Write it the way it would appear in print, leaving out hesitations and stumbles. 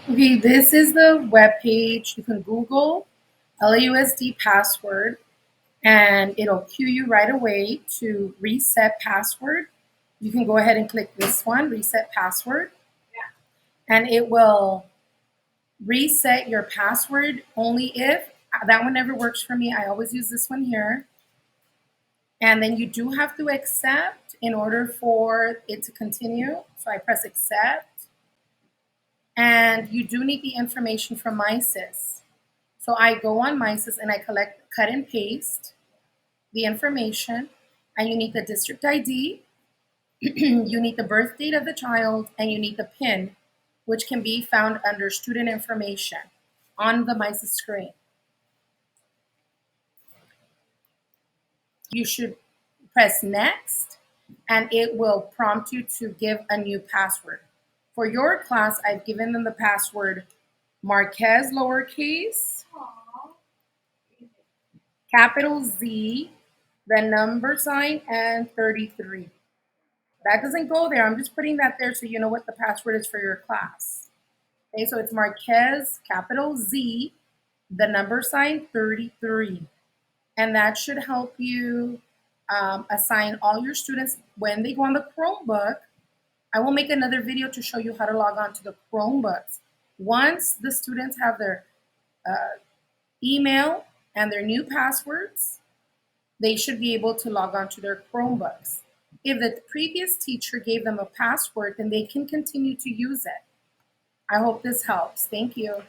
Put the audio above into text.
Okay, this is the web page. You can Google LAUSD password and it'll cue you right away to reset password. You can go ahead and click this one, reset password, and it will reset your password only if that one never works for me. I always use this one here. And then you do have to accept in order for it to continue. So I press accept. And you do need the information from MySys. So I go on MySys and I cut and paste the information. And you need the district ID, you need the birth date of the child, and you need the PIN, which can be found under student information on the MySys screen. You should press next and it will prompt you to give a new password. For your class, I've given them the password Marquez lowercase, capital Z, the number sign, and 33. That doesn't go there. I'm just putting that there so you know what the password is for your class. Okay, so it's Marquez, capital Z, the number sign, 33. And that should help you assign all your students when they go on the Chromebook. I will make another video to show you how to log on to the Chromebooks. Once the students have their email and their new passwords, they should be able to log on to their Chromebooks. If the previous teacher gave them a password, then they can continue to use it. I hope this helps. Thank you.